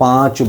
5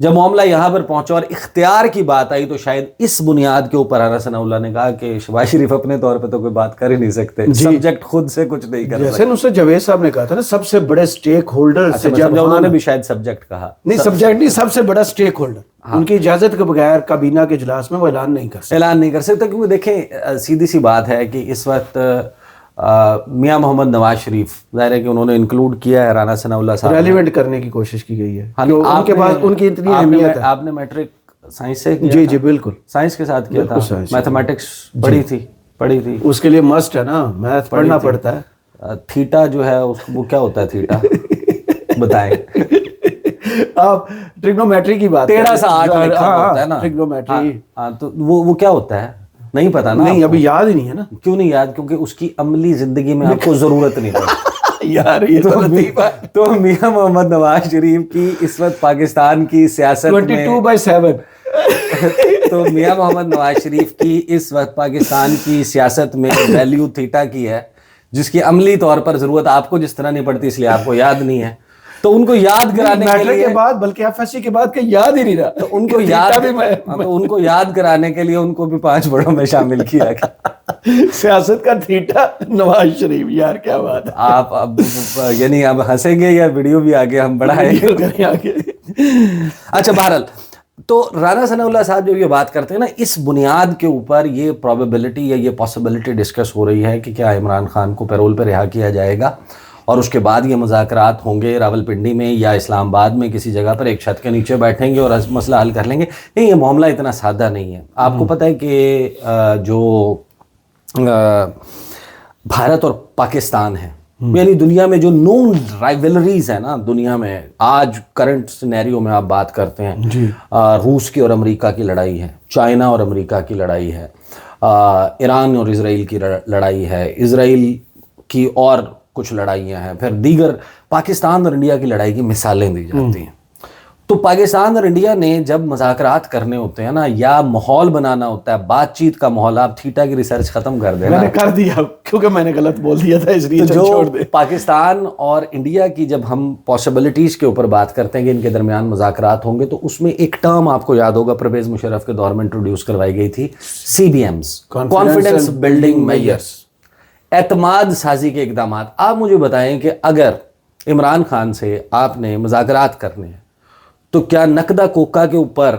جب معاملہ یہاں پر پہنچا اور اختیار کی بات آئی تو شاید اس بنیاد کے اوپر رانا ثناء اللہ نے کہا کہ شہباز شریف اپنے طور پہ تو کوئی بات کر ہی نہیں سکتے, سبجیکٹ خود سے کچھ نہیں کر سکتے. جیسے نصرت جاوید صاحب نے کہا تھا نا سب سے بڑے سٹیک ہولڈر سے, جب انہوں نے بھی شاید سبجیکٹ کہا, نہیں سبجیکٹ نہیں, سب سے بڑا سٹیک ہولڈر, ان کی اجازت کے بغیر کابینہ کے اجلاس میں وہ اعلان نہیں کر سکتا. کیونکہ دیکھیں سیدھی سی بات ہے کہ اس وقت میاں محمد نواز شریف, ظاہر ہے کہ انہوں نے انکلوڈ کیا ہے رانا ثناء اللہ صاحب, ریلیونٹ کرنے کی کوشش کی گئی ہے. ان کے پاس ان کی اتنی اہمیت ہے. آپ نے میٹرک سائنس سے کیا؟ جی جی بالکل سائنس کے ساتھ کیا تھا, میتھمیٹکس پڑھی تھی. اس کے لیے مسٹ ہے نا, میتھ پڑھنا پڑتا ہے. تھیٹا جو ہے وہ کیا ہوتا ہے تھیٹا بتائیں آپ ٹریگنومیٹری کی بات, ٹیڑھا سا آرک لکھا ہوتا ہے نا ٹریگنومیٹری, تو وہ کیا ہوتا ہے نہیں پتا نا. نہیں ابھی یاد ہی نہیں ہے نا. کیوں نہیں یاد؟ کیونکہ اس کی عملی زندگی میں آپ کو ضرورت نہیں پڑتی یار. یہ تو میاں محمد نواز شریف کی اس وقت پاکستان کی سیاست میں 22/7 تو میاں محمد نواز شریف کی اس وقت پاکستان کی سیاست میں ویلیو تھیٹا کی ہے, جس کی عملی طور پر ضرورت آپ کو جس طرح نہیں پڑتی, اس لیے آپ کو یاد نہیں ہے. تو ان کو یاد کرانے کے بعد, بلکہ ایف ایس سی کے بعد کہ یاد ہی نہیں رہا, تو ان کو یاد کرانے کے لیے ان کو بھی 5 بڑوں میں شامل کیا گیا. سیاست کا تھیٹا نواز شریف, یار کیا بات ہے. آپ اب یعنی اب ہنسیں گے یا ویڈیو بھی آگے ہم بڑھائیں گے. اچھا بہرحال تو رانا ثناء اللہ صاحب جب یہ بات کرتے ہیں نا, اس بنیاد کے اوپر یہ پروبیبلٹی یا یہ پاسبلٹی ڈسکس ہو رہی ہے کہ کیا عمران خان کو پیرول پہ رہا کیا جائے گا, اور اس کے بعد یہ مذاکرات ہوں گے راولپنڈی میں یا اسلام آباد میں کسی جگہ پر ایک چھت کے نیچے بیٹھیں گے اور مسئلہ حل کر لیں گے. نہیں, یہ معاملہ اتنا سادہ نہیں ہے. آپ کو پتہ ہے کہ جو بھارت اور پاکستان ہے, یعنی دنیا میں جو نون رائیولریز ہیں نا دنیا میں, آج کرنٹ سینیریو میں آپ بات کرتے ہیں, روس کی اور امریکہ کی لڑائی ہے, چائنا اور امریکہ کی لڑائی ہے, ایران اور اسرائیل کی لڑائی ہے, اسرائیل کی اور کچھ لڑائیاں ہیں, پھر دیگر پاکستان اور انڈیا کی لڑائی کی مثالیں دی جاتی ہیں. تو پاکستان اور انڈیا نے جب مذاکرات کرنے ہوتے ہیں نا, یا ماحول بنانا ہوتا ہے, بات چیت کا ماحول, آپ تھیٹا کی ریسرچ ختم کر دیں. میں نے کر دیا کیونکہ میں نے غلط بول دیا تھا, اس لیے چھوڑ دیں. پاکستان اور انڈیا کی جب ہم پاسبلٹیز کے اوپر بات کرتے ہیں کہ ان کے درمیان مذاکرات ہوں گے, تو اس میں ایک ٹرم آپ کو یاد ہوگا پرویز مشرف کے دور میں انٹروڈیوس کروائی گئی تھی, CBMs, کانفیڈنس بلڈنگ میجرز, اعتماد سازی کے اقدامات. آپ مجھے بتائیں کہ اگر عمران خان سے آپ نے مذاکرات کرنے ہیں تو کیا نقدہ کوکا کے اوپر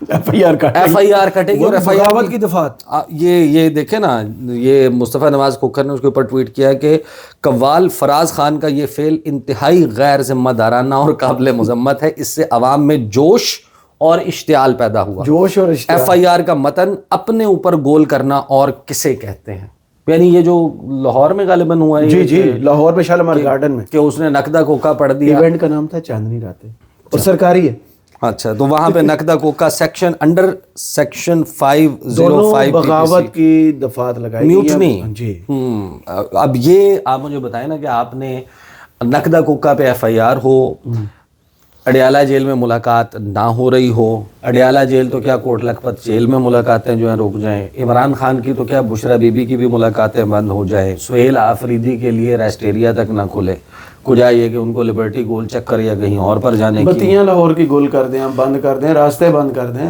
FIR کٹے گی؟ اور بغاوت کی دفعات یہ دیکھیں نا, یہ مصطفیٰ نواز کھوکھر نے اس کے اوپر ٹویٹ کیا کہ قوال فراز خان کا یہ فعل انتہائی غیر ذمہ دارانہ اور قابل مذمت ہے, اس سے عوام میں جوش اور اشتعال پیدا ہوا. جوش اور اشتعال. FIR کا متن اپنے اوپر گول کرنا اور کسے کہتے ہیں, یعنی یہ جو لاہور میں غالباً ہوا ہے, جی لاہور میں شالمار گارڈن میں, کہ اس نے نقدہ کوکا پڑھ دیا. ایونٹ کا نام تھا چاندنی راتیں, اور سرکاری ہے. اچھا, تو وہاں پہ نقدہ کوکا سیکشن انڈر سیکشن 505 بغاوت کی دفعات لگائی, میوٹنی. جی. اب یہ آپ مجھے بتائیں نا کہ آپ نے نقدہ کوکا پہ FIR ہو, اڈیالہ جیل میں ملاقات نہ ہو رہی ہو, اڈیالہ جیل تو کیا کوٹ لکھپت جیل میں ملاقاتیں جو ہیں رک جائیں, عمران خان کی تو کیا بشرا بی بی کی بھی ملاقاتیں بند ہو جائیں, سہیل آفریدی کے لیے ریسٹ ایریا تک نہ کھلے, کجا یہ کہ ان کو لبرٹی گول چکر یا کہیں اور پر جانے کی, بتیاں لاہور کی گول کر دیں, بند کر دیں, راستے بند کر دیں.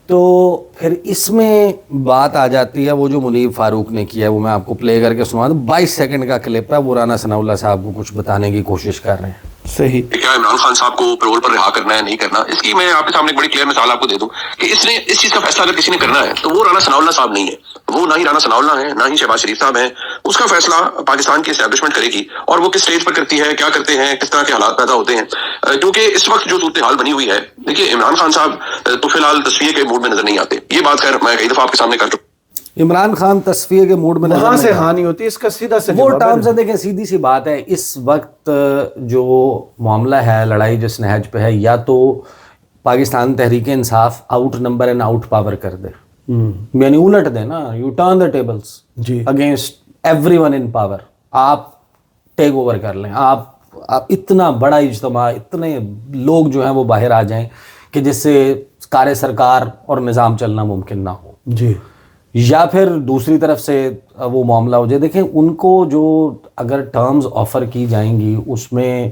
تو پھر اس میں بات آ جاتی ہے وہ جو منیب فاروق نے کیا ہے, وہ میں آپ کو پلے کر کے سنا دوں. 22 سیکنڈ کا کلپ ہے, وہ رانا ثناء اللہ صاحب کو کچھ بتانے کی کوشش کر رہے ہیں. صحیح. کیا عمران خان صاحب کو پیرول پر رہا کرنا ہے نہیں کرنا, اس کی میں آپ کے سامنے ایک بڑی کلیئر مثال آپ کو دے دوں کہ اس چیز کا فیصلہ اگر کسی نے کرنا ہے تو وہ رانا ثناء اللہ صاحب نہیں ہے, وہ نہ ہی رانا ثناء اللہ ہیں نہ ہی شہباز شریف صاحب ہیں. اس کا فیصلہ پاکستان کی اسٹیبلشمنٹ کرے گی, اور وہ کس سٹیج پر کرتی ہے, کیا کرتے ہیں, کس طرح کے حالات پیدا ہوتے ہیں. کیونکہ اس وقت جو صورتحال بنی ہوئی ہے, دیکھیے عمران خان صاحب تو فی الحال تصفیے کے موڈ میں نظر نہیں آتے. یہ بات خیر میں کئی دفعہ آپ کے سامنے کر چکا. عمران خان تصفیے کے موڈ میں وہاں سے ہانی ہوتی ہے, اس کا سیدھا سے وہ ٹرم سے دیکھیں, سیدھی سی بات ہے. اس وقت جو معاملہ ہے, لڑائی جس نہج پہ ہے, یا تو Pakistan Tehreek Insaf out number and out power کر دے, یعنی الٹ دے نا, you turn the tables against every one in power, آپ ٹیک اوور کر لیں, آپ اتنا بڑا اجتماع, اتنے لوگ جو ہیں وہ باہر آ جائیں کہ جس سے کار سرکار اور نظام چلنا ممکن نہ ہو. جی. یا پھر دوسری طرف سے وہ معاملہ ہو جائے. دیکھیں ان کو جو اگر ٹرمز آفر کی جائیں گی اس میں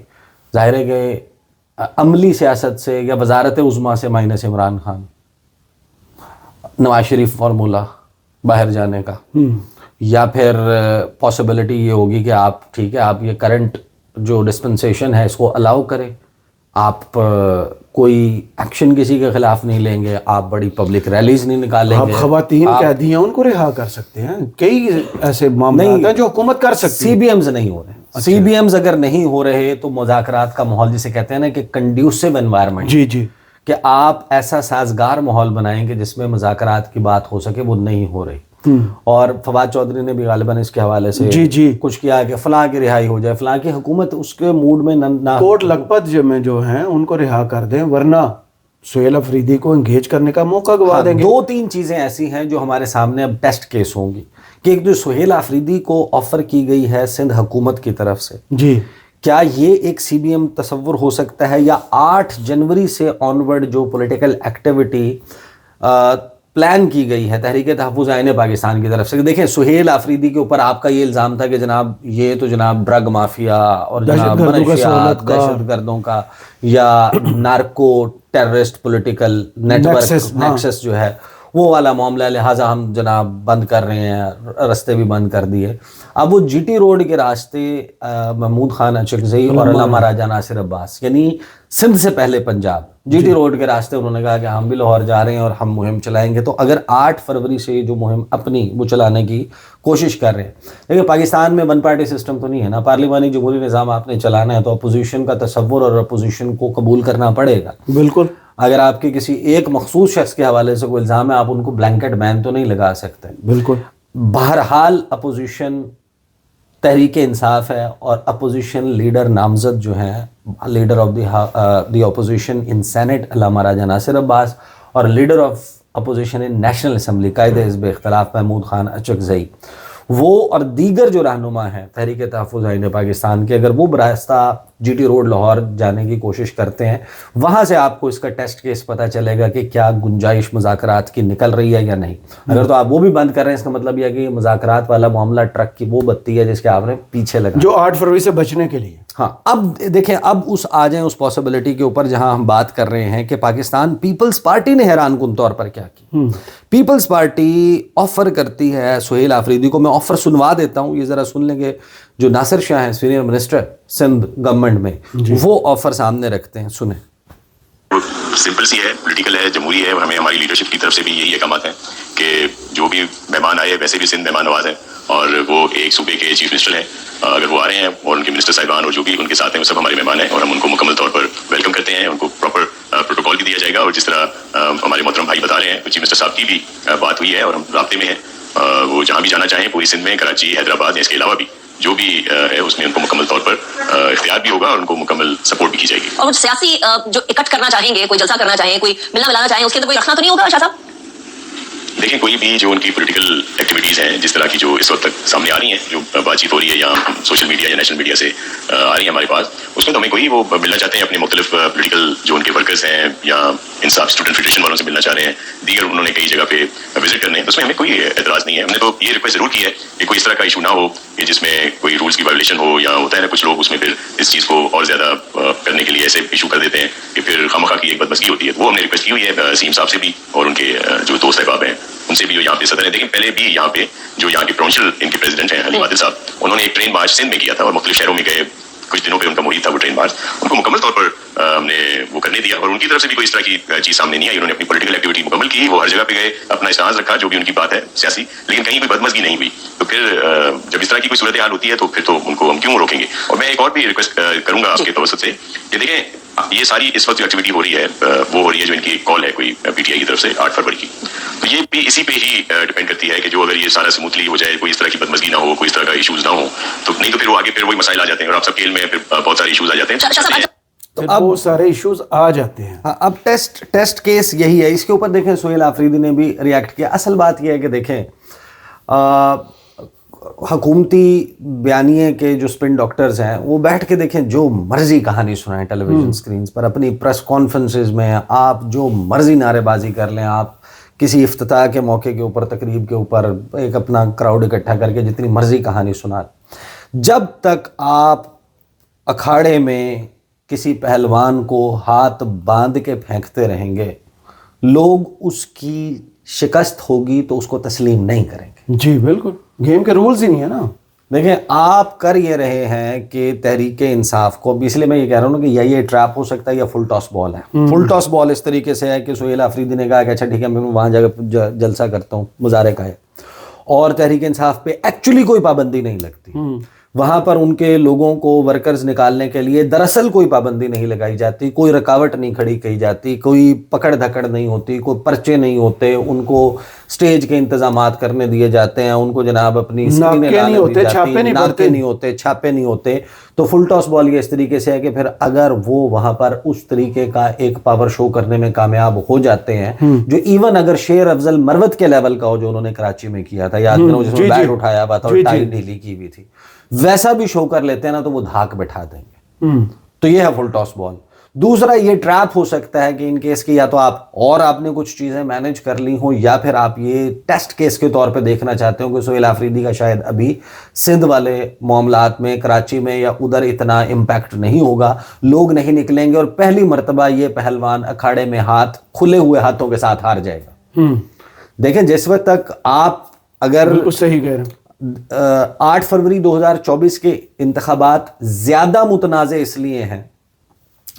ظاہر ہے کہ عملی سیاست سے یا وزارت عظمیٰ سے مائنس عمران خان، نواز شریف فارمولہ باہر جانے کا، یا پھر پاسبلٹی یہ ہوگی کہ آپ ٹھیک ہے آپ یہ کرنٹ جو ڈسپنسیشن ہے اس کو الاؤ کریں، آپ کوئی ایکشن کسی کے خلاف نہیں لیں گے، آپ بڑی پبلک ریلیز نہیں نکالیں آپ گے، خواتین قیدی ہیں ان کو رہا کر سکتے ہیں، کئی ایسے معاملات ہیں جو حکومت کر سکتی ہے۔ سی بی ایمز نہیں ہو رہے، سی بی ایمز اگر نہیں ہو رہے تو مذاکرات کا ماحول جسے کہتے ہیں نا کہ کنڈیوسو انوائرمنٹ، جی جی، کہ آپ ایسا سازگار ماحول بنائیں کہ جس میں مذاکرات کی بات ہو سکے، وہ نہیں ہو رہی۔ اور فواد چودھری نے بھی غالباً اس کے حوالے سے جی جی کچھ کیا کہ فلاں کی رہائی ہو جائے، فلاں کی حکومت اس کے موڈ میں نہ کوٹ لکھپت میں جو ہیں ان کو رہا کر دیں، ورنہ سہیل افریدی کو انگیج کرنے کا موقع گوا دیں گے۔ دو تین چیزیں ایسی ہیں جو ہمارے سامنے اب ٹیسٹ کیس ہوں گی، کہ ایک جو سہیل آفریدی کو آفر کی گئی ہے سندھ حکومت کی طرف سے، جی، کیا یہ ایک سی بی ایم تصور ہو سکتا ہے، یا 8 جنوری سے آنورڈ جو پولیٹیکل ایکٹیویٹی پلان کی گئی ہے تحریک تحفظ آئین پاکستان کی طرف سے؟ دیکھیں سہیل آفریدی کے اوپر آپ کا یہ الزام تھا کہ جناب یہ تو جناب ڈرگ مافیا اور جناب منشیات، دہشت گردوں کا یا narco terrorist political network nexus جو ہے وہ والا معاملہ، لہٰذا ہم جناب بند کر رہے ہیں، راستے بھی بند کر دیے۔ اب وہ جی ٹی روڈ کے راستے محمود خان اچکزئی اور علامہ راجہ ناصر عباس، یعنی سندھ سے پہلے پنجاب، جی ٹی روڈ کے راستے انہوں نے کہا کہ ہم بھی لاہور جا رہے ہیں اور ہم مہم چلائیں گے۔ تو اگر 8 فروری سے جو مہم اپنی وہ چلانے کی کوشش کر رہے ہیں، لیکن پاکستان میں ون پارٹی سسٹم تو نہیں ہے نا، پارلیمانی جمہوری نظام آپ نے چلانا ہے تو اپوزیشن کا تصور اور اپوزیشن کو قبول کرنا پڑے گا۔ بالکل، اگر آپ کے کسی ایک مخصوص شخص کے حوالے سے کوئی الزام ہے، آپ ان کو بلینکٹ بین تو نہیں لگا سکتے۔ بالکل، بہرحال اپوزیشن تحریک انصاف ہے، اور اپوزیشن لیڈر نامزد جو ہیں، leader of the opposition in senate Allama Raja Nasir Abbas, اور leader of opposition in national assembly قائد حزب اختلاف محمود خان اچکزئی، وہ اور دیگر جو رہنما ہیں تحریک تحفظ آئین پاکستان کے، اگر وہ براستہ جی ٹی روڈ لاہور جانے کی کوشش کرتے ہیں، وہاں سے آپ کو اس کا ٹیسٹ کیس پتہ چلے گا کہ کیا گنجائش مذاکرات کی نکل رہی ہے یا نہیں۔ اگر تو آپ وہ بھی بند کر رہے ہیں، اس کا مطلب یہ ہے کہ یہ مذاکرات والا معاملہ ٹرک کی وہ بتی ہے جس کے آپ نے پیچھے لگا، جو 8 فروری سے بچنے کے لیے۔ ہاں اب دیکھیں، اب آ جائیں اس پاسبلٹی کے اوپر جہاں ہم بات کر رہے ہیں کہ پاکستان پیپلز پارٹی نے حیران کن طور پر کیا کی۔ پیپلز پارٹی آفر کرتی ہے سہیل آفریدی کو، میں آفر سنوا دیتا ہوں، یہ ذرا سن لیں گے، جو ناصر شاہ ہیں سینئر منسٹر سندھ گورنمنٹ میں، وہ آفر سامنے رکھتے ہیں، سنیں۔ سمپل سی ہے، پولیٹیکل ہے، جمہوری ہے، ہمیں ہماری لیڈرشپ کی طرف سے بھی یہی احکامات ہیں کہ جو بھی مہمان آئے، ویسے بھی سندھ مہمان نواز ہے اور وہ ایک صوبے کے چیف منسٹر ہیں، اگر وہ آ رہے ہیں اور ان کے منسٹر صاحبان اور جو بھی ان کے ساتھ ہیں وہ سب ہمارے مہمان ہیں، اور ہم ان کو مکمل طور پر ویلکم کرتے ہیں، ان کو پراپر پروٹوکول بھی دیا جائے گا، اور جس طرح ہمارے محترم بھائی بتا رہے ہیں، چیف منسٹر صاحب کی بھی بات ہوئی ہے اور ہم رابطے میں ہیں، وہ جہاں بھی جانا چاہیں پوری سندھ میں، کراچی، حیدرآباد، اس کے علاوہ بھی جو بھی ہے اس میں ان کو مکمل طور پر اختیار بھی ہوگا اور ان کو مکمل سپورٹ بھی کی جائے گی۔ اور سیاسی جو اکٹھ کرنا چاہیں گے، کوئی جلسہ کرنا چاہیں، کوئی ملنا ملانا چاہیں، اس کے تو کوئی رکھنا تو نہیں ہوگا شاہ صاحب؟ دیکھیں، کوئی بھی جو ان کی پولیٹیکل ایکٹیویٹیز ہیں جس طرح کی جو اس وقت تک سامنے آ رہی ہیں، جو بات چیت ہو رہی ہے یا سوشل میڈیا یا نیشنل میڈیا سے آ رہی ہے ہمارے پاس، اس میں تو ہمیں کوئی وہ ملنا چاہتے ہیں اپنے مختلف پولیٹیکل جو ان کے ورکرز ہیں یا انصاف اسٹوڈنٹ فیڈریشن والوں سے ملنا چاہ رہے ہیں، دیگر انہوں نے کئی جگہ پہ وزٹ کرنے ہیں، تو اس میں ہمیں کوئی اعتراض نہیں ہے۔ ہم نے تو یہ ریکویسٹ ضرور کی ہے کہ کوئی اس طرح کا ایشو نہ ہو کہ جس میں کوئی رولس کی وائلیشن ہو، یا ہوتا ہے نا کچھ لوگ اس میں پھر اس چیز کو اور زیادہ کرنے کے لیے ایسے ایشو کر دیتے ہیں کہ پھر خامخواہ کی ایک بدمزگی ہوتی ہے۔ وہ ہم نے ریکویسٹ کی ہوئی ہے سیم صاحب سے بھی اور ان کے جو دوست احباب ہیں ان سے بھی جو یہاں پہ صدر ہیں۔ دیکھیں، پہلے بھی یہاں پہ جو یہاں کے پروونشل ان کے پریزیڈنٹ ہیں حلیم عادل صاحب، انہوں نے ایک ٹرین مارچ سندھ میں کیا تھا اور مختلف شہروں میں گئے، کچھ دنوں پہ ان کا محیط تھا وہ ٹرین مارچ، ان کو مکمل طور پر ہم نے وہ کرنے دیا، اور ان کی طرف سے بھی کوئی اس طرح کی چیز سامنے نہیں آئی۔ انہوں نے اپنی پولیٹیکل ایکٹیویٹی مکمل کی، وہ ہر جگہ پہ گئے، اپنا استعمال رکھا جو بھی ان کی بات ہے سیاسی، لیکن کہیں کوئی بدمزگی نہیں ہوئی۔ تو پھر جب اس طرح کی کوئی صورتحال ہوتی ہے تو پھر تو ان کو ہم کیوں روکیں گے؟ اور میں ایک اور بھی ریکویسٹ کروں گا آپ کے توسط سے کہ دیکھیں، یہ ساری اس وقت جو ایکٹیویٹی ہو رہی ہے وہ ہو رہی ہے جو ان کی کال ہے کوئی پی ٹی آئی کی طرف سے 8 فروری کی، تو یہ بھی اسی پہ ہی ڈیپینڈ کرتی ہے کہ جو اگر یہ سارا سموتھلی ہو جائے، کوئی اس طرح کی بدمزگی نہ ہو، کوئی اس طرح کا ایشوز نہ ہو، تو نہیں تو پھر وہ آگے پھر وہی مسائل آ جاتے ہیں اور آپ سب کے علم میں پھر بہت سارے ایشوز آ جاتے ہیں۔ تو اب وہ سارے ایشوز آ جاتے ہیں۔ اب ٹیسٹ کیس یہی ہے، اس کے اوپر دیکھیں سہیل آفریدی نے بھی ریاکٹ کیا۔ اصل بات یہ ہے کہ دیکھیں، حکومتی بیانیے کے جو اسپن ڈاکٹرز ہیں وہ بیٹھ کے دیکھیں جو مرضی کہانی سنائیں ٹیلی ویژن سکرینز پر، اپنی پریس کانفرنسز میں آپ جو مرضی نعرے بازی کر لیں، آپ کسی افتتاح کے موقع کے اوپر، تقریب کے اوپر ایک اپنا کراؤڈ اکٹھا کر کے جتنی مرضی کہانی سنا، جب تک آپ اکھاڑے میں کسی پہلوان کو ہاتھ باندھ کے پھینکتے رہیں گے، لوگ اس کی شکست ہوگی تو اس کو تسلیم نہیں کریں گے. جی بالکل، گیم کے رولز ہی نہیں ہے نا. دیکھیں آپ کر یہ رہے ہیں کہ تحریک انصاف کو، اس لیے میں یہ کہہ رہا ہوں کہ یا یہ ٹریپ ہو سکتا ہے یا فل ٹاس بال ہے. فل ٹاس بال اس طریقے سے ہے کہ سہیل آفریدی نے کہا کہ اچھا ٹھیک ہے میں وہاں جا کے جلسہ کرتا ہوں، مظاہرے کا ہے، اور تحریک انصاف پہ ایکچولی کوئی پابندی نہیں لگتی. وہاں پر ان کے لوگوں کو ورکرز نکالنے کے لیے دراصل کوئی پابندی نہیں لگائی جاتی، کوئی رکاوٹ نہیں کھڑی کی جاتی، کوئی پکڑ دھکڑ نہیں ہوتی، کوئی پرچے نہیں ہوتے، ان کو سٹیج کے انتظامات کرنے دیے جاتے ہیں، ان کو جناب اپنی اسکرینیں لانے دی جاتی ہیں، ناکے نہیں ہوتے، چھاپے نہیں ہوتے. تو فل ٹاس بال یہ اس طریقے سے ہے کہ پھر اگر وہ وہاں پر اس طریقے کا ایک پاور شو کرنے میں کامیاب ہو جاتے ہیں، جو ایون اگر شیر افضل مروت کے لیول کا ہو جو انہوں نے کراچی میں کیا تھا، یاد کرو جس میں بیٹ اٹھایا ہوا تھا اور ٹائی ڈھیلی کی ہوئی تھی، ویسا بھی شو کر لیتے ہیں نا تو وہ دھاک بٹھا دیں گے. تو یہ ہے فل ٹاس بال. دوسرا یہ ٹریپ ہو سکتا ہے کہ ان کیس کی یا تو آپ نے کچھ چیزیں مینج کر لی ہوں، یا پھر آپ یہ ٹیسٹ کیس کے طور پہ دیکھنا چاہتے ہو کہ سہیل آفریدی کا شاید ابھی سندھ والے معاملات میں، کراچی میں یا ادھر اتنا امپیکٹ نہیں ہوگا، لوگ نہیں نکلیں گے اور پہلی مرتبہ یہ پہلوان اکھاڑے میں ہاتھ کھلے ہوئے ہاتھوں کے ساتھ ہار جائے گا. دیکھیں جس وقت تک آپ اگر بالکل صحیح کہہ رہے ہیں، 8 فروری 2024 کے انتخابات زیادہ متنازع اس لیے ہیں،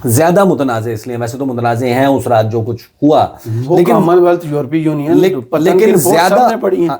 ویسے تو متنازع ہیں اس رات جو کچھ ہوا،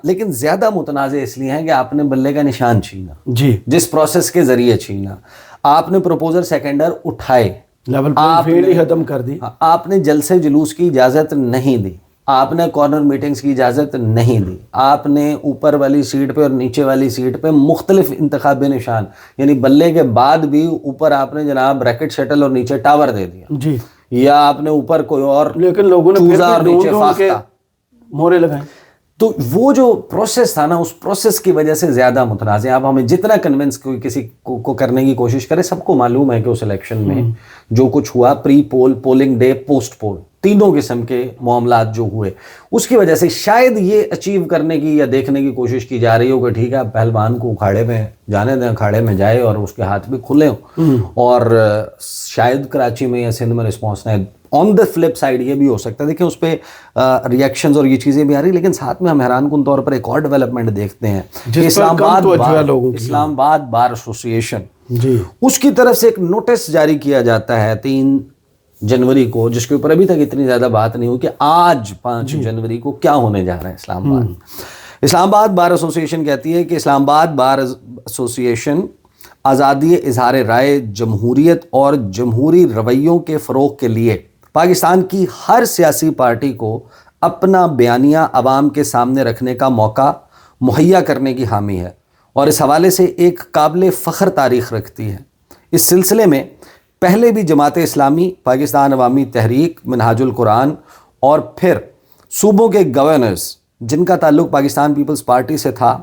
لیکن زیادہ متنازع اس لیے ہیں کہ آپ نے بلے کا نشان چھینا، جی جس پروسیس کے ذریعے چھینا. آپ نے پروپوزر سیکنڈر اٹھائے، لیول فیلڈ ہی ختم کر دی، آپ نے جلسے جلوس کی اجازت نہیں دی، آپ نے کارنر میٹنگز کی اجازت نہیں دی، آپ نے اوپر والی سیٹ پہ اور نیچے والی سیٹ پہ مختلف انتخابی نشان، یعنی بلے کے بعد بھی اوپر آپ نے جناب ریکٹ شٹل اور نیچے ٹاور دے دیا، جی، یا آپ نے اوپر کوئی اور لیکن لوگوں نے چوزا اور نیچے فاختہ مورے لگائیں. تو وہ جو پروسیس تھا نا، اس پروسیس کی وجہ سے زیادہ متنازع. آپ ہمیں جتنا کنونس کسی کو کرنے کی کوشش کرے، سب کو معلوم ہے کہ اس الیکشن میں جو کچھ ہوا، پری پول، پولنگ ڈے، پوسٹ پول، تینوں قسم کے معاملات جو ہوئے، اس کی وجہ سے شاید یہ اچیو کرنے کی یا دیکھنے کی کوشش کی جا رہی ہو کہ ٹھیک ہے پہلوان کو اکھاڑے میں جانے دیں، اکھاڑے میں جائے اور اس کے ہاتھ بھی کھلے ہوں، اور شاید کراچی میں یا سندھ میں رسپانس نہیں. آن دا فلپ سائڈ یہ بھی ہو سکتا ہے، دیکھیں اس پہ ریئیکشنز اور یہ چیزیں بھی آ رہی، لیکن ساتھ میں ہم حیران کن طور پر ایک اور ڈیولپمنٹ دیکھتے ہیں کہ اسلام آباد بار ایسوسیشن، جی، اس کی طرف سے ایک نوٹس جاری کیا جاتا ہے 3 جنوری کو، جس کے اوپر ابھی تک اتنی زیادہ بات نہیں ہوئی کہ آج 5 جنوری کو کیا ہونے جا رہا ہے اسلام آباد. اسلام آباد بار ایسوسیشن کہتی ہے کہ اسلام آباد بار ایسوسیشن آزادی اظہار رائے، جمہوریت اور جمہوری رویوں کے فروغ کے لیے پاکستان کی ہر سیاسی پارٹی کو اپنا بیانیہ عوام کے سامنے رکھنے کا موقع مہیا کرنے کی حامی ہے، اور اس حوالے سے ایک قابل فخر تاریخ رکھتی ہے. اس سلسلے میں پہلے بھی جماعت اسلامی، پاکستان عوامی تحریک، منہاج القرآن اور پھر صوبوں کے گورنرز جن کا تعلق پاکستان پیپلز پارٹی سے تھا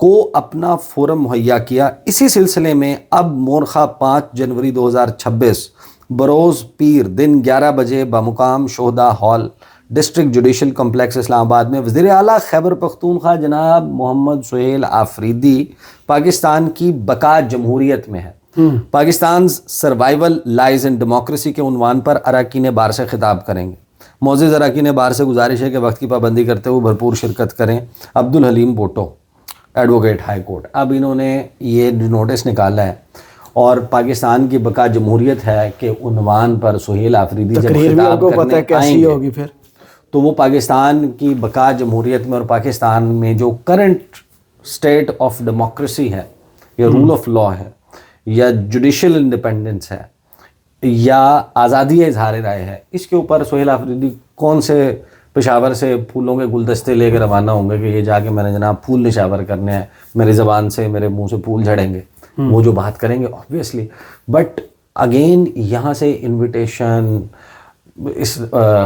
کو اپنا فورم مہیا کیا. اسی سلسلے میں اب مورخہ 5 جنوری 2026 بروز پیر دن 11 بجے بمقام شہداء ہال، ڈسٹرکٹ جوڈیشل کمپلیکس اسلام آباد میں وزیر اعلیٰ خیبر پختونخوا جناب محمد سہیل آفریدی پاکستان کی بقا جمہوریت میں ہے، پاکستان سروائیول لائز ان ڈیموکریسی کے عنوان پر اراکین بار سے خطاب کریں گے. معزز اراکین بار سے گزارش ہے کہ وقت کی پابندی کرتے ہوئے بھرپور شرکت کریں. Abdul Halim بوٹو، advocate high court. اب انہوں نے یہ نوٹس نکالا ہے اور پاکستان کی بقا جمہوریت ہے کہ عنوان پر سہیل آفریدی جب خطاب کرنے آئیں گے تو وہ پاکستان کی بقا جمہوریت میں اور پاکستان میں جو کرنٹ سٹیٹ آف ڈیموکریسی ہے یا رول آف لا ہے یا جوڈیشل انڈیپینڈنس ہے یا آزادی اظہار رائے ہے، اس کے اوپر سہیل آفریدی کون سے پشاور سے پھولوں کے گلدستے لے کے روانہ ہوں گے کہ یہ جا کے میں نے جناب پھول نشاور کرنے ہیں، میری زبان سے میرے منہ سے پھول جھڑیں گے، وہ جو بات کریں گے obviously. بٹ اگین یہاں سے انویٹیشن، اس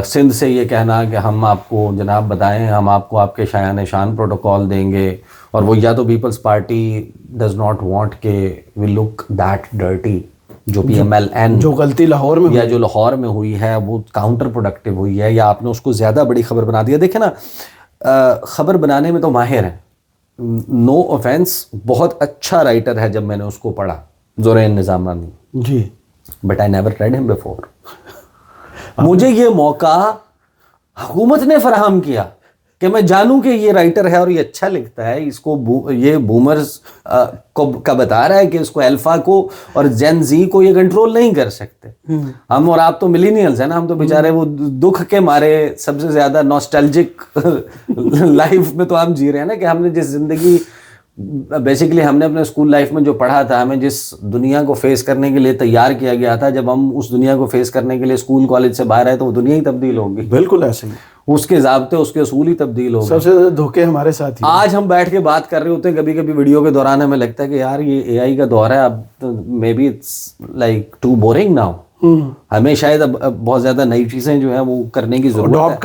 سندھ سے یہ کہنا کہ ہم آپ کو جناب بتائیں، ہم آپ کو آپ کے شایان شان پروٹوکول دیں گے، اور وہ یا تو Peoples Party does not want کہ وی لک دیٹ ڈرٹی، جو پی ایم ایل این جو غلطی لاہور میں یا جو لاہور میں ہوئی ہے وہ کاؤنٹر پروڈکٹیو ہوئی ہے، یا آپ نے اس کو زیادہ بڑی خبر بنا دیا. دیکھیں نا خبر بنانے میں تو ماہر ہیں، نو آفینس، بہت اچھا رائٹر ہے. جب میں نے اس کو پڑھا زورین نظامانی، جی بٹ آئی نیور ریڈ ہم بفور. مجھے یہ موقع حکومت نے فراہم کیا کہ میں جانوں کہ یہ رائٹر ہے اور یہ اچھا لکھتا ہے, اس کو یہ بومرز کا بتا رہا ہے کہ اس کو الفا کو اور جین زی کو یہ کنٹرول نہیں کر سکتے. ہم اور آپ تو ملینیلز ہیں نا, ہم تو بیچارے وہ دکھ کے مارے سب سے زیادہ نوسٹلجک لائف میں تو ہم جی رہے ہیں نا, کہ ہم نے جس زندگی بیسیکلی ہم نے اپنے اسکول لائف میں جو پڑھا تھا, ہمیں جس دنیا کو فیس کرنے کے لیے تیار کیا گیا تھا, جب ہم اس دنیا کو فیس کرنے کے لیے اسکول کالج سے باہر آئے تو وہ دنیا ہی تبدیل ہوگی. بالکل ایسے ہی, اس کے ضابطے اس کے اصول ہی تبدیل ہو گئے. سب سے زیادہ دھوکے ہمارے ساتھ ہی. آج ہم بیٹھ کے بات کر رہے ہوتے ہیں کبھی کبھی ویڈیو کے دوران, ہمیں لگتا ہے کہ یار یہ اے آئی کا دور ہے, اب maybe it's like too boring now. ہمیں شاید اب بہت زیادہ نئی چیزیں جو ہیں وہ کرنے کی ضرورت ہے, اڈاپٹ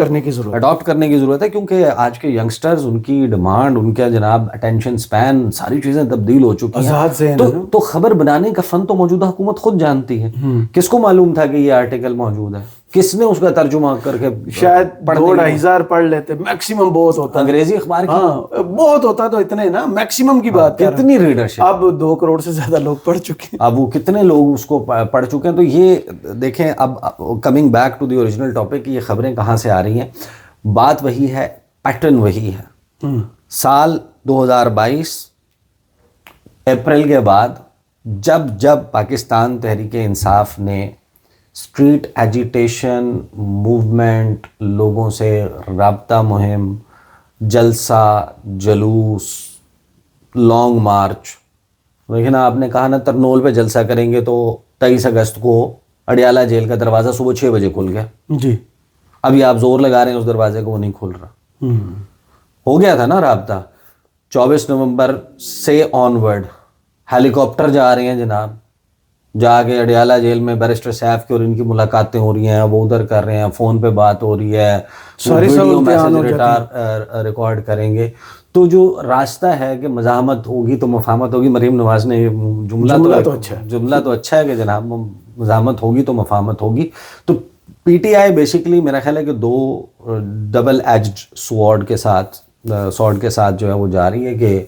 کرنے کی ضرورت ہے, کیونکہ آج کے ینگسٹرز, ان کی ڈیمانڈ, ان کا جناب اٹینشن سپین, ساری چیزیں تبدیل ہو چکی ہیں. تو خبر بنانے کا فن تو موجودہ حکومت خود جانتی ہے. کس کو معلوم تھا کہ یہ آرٹیکل موجود ہے؟ کس نے اس کا ترجمہ کر کے, شاید 2,500 پڑھ لیتے میکسیمم, بہت ہوتا انگریزی اخبار کی بہت ہوتا تو اتنے نا میکسیمم کی بات, کتنی ریڈرشپ, اب 2 کروڑ سے زیادہ لوگ پڑھ چکے ہیں, اب وہ کتنے لوگ اس کو پڑھ چکے ہیں. تو یہ دیکھیں, اب coming back to the original topic, یہ خبریں کہاں سے آ رہی ہیں, بات وہی ہے, پیٹرن وہی ہے. سال 2022 اپریل کے بعد جب پاکستان تحریک انصاف نے اسٹریٹ ایجیٹیشن موومنٹ, لوگوں سے رابطہ مہم, جلسہ, جلوس, لانگ مارچ, لیکن آپ نے کہا نا ترنول پہ جلسہ کریں گے, تو 23 اگست کو اڈیالہ جیل کا دروازہ صبح 6 بجے کھل گیا. جی, ابھی آپ زور لگا رہے ہیں اس دروازے کو, وہ نہیں کھل رہا. ہو گیا تھا نا رابطہ. 24 نومبر سے آن ورڈ ہیلی کاپٹر جا رہے ہیں جناب, جا کے اڈیالہ جیل میں بیرسٹر سیف کی اور ان کی ملاقاتیں ہو رہی ہیں, وہ ادھر کر رہے ہیں, فون پہ بات ہو رہی ہے, ویڈیو میسج ریکارڈ کریں گے. تو جو راستہ ہے کہ مزاحمت ہوگی تو مفاہمت ہوگی, مریم نواز نے جملہ تو اچھا ہے کہ جناب مزاحمت ہوگی تو مفاہمت ہوگی. تو پی ٹی آئی بیسیکلی میرا خیال ہے کہ 2 ڈبل ایجڈ سوارڈ کے ساتھ جو ہے وہ جا رہی ہے, کہ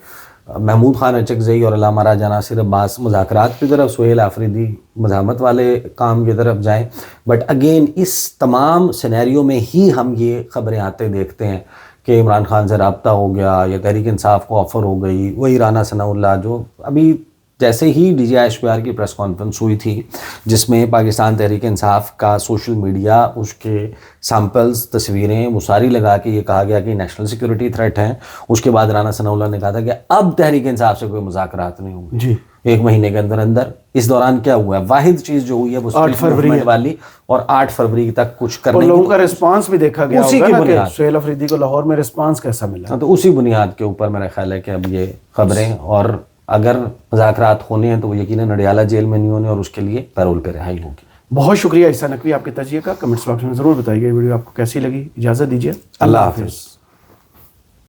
محمود خان اچکزئی اور علامہ راجہ ناصر عباس مذاکرات کی طرف, سہیل آفریدی مزاحمت والے کام کی طرف جائیں. بٹ اگین اس تمام سینیریو میں ہی ہم یہ خبریں آتے دیکھتے ہیں کہ عمران خان سے رابطہ ہو گیا, یا تحریک انصاف کو آفر ہو گئی. وہی رانا ثناء اللہ جو ابھی جیسے ہی ڈی جی ایش پی آر کی پریس کانفرنس ہوئی تھی, جس میں پاکستان تحریک انصاف کا سوشل میڈیا, اس کے سیمپلز, تصویریں وہ ساری لگا کے یہ کہا گیا کہ نیشنل سیکورٹی تھریٹ ہیں. اس کے بعد رانا ثناء اللہ نے کہا تھا کہ اب تحریک انصاف سے کوئی مذاکرات نہیں ہوں گے جی 1 مہینے کے اندر. اس دوران کیا ہوا ہے, واحد چیز جو ہوئی ہے وہ 8 فروری والی, اور 8 فروری تک کچھ کرنے لوگوں کا رسپانس بھی دیکھا گیا اسی کی بنیاد, سہیل آفریدی کو لاہور میں رسپانس کیسا ملا, تو اسی بنیاد کے اوپر میرا خیال ہے کہ اب یہ خبریں, اور اگر مذاکرات ہونے ہیں تو وہ یقیناً اڈیالہ جیل میں نہیں ہونے, اور اس کے لیے پیرول پہ رہائی ہوگی. بہت شکریہ عیسیٰ نقوی آپ کے تجزیے کا. کمنٹس باکس میں ضرور بتائیے ویڈیو آپ کو کیسی لگی. اجازت دیجیے, اللہ حافظ.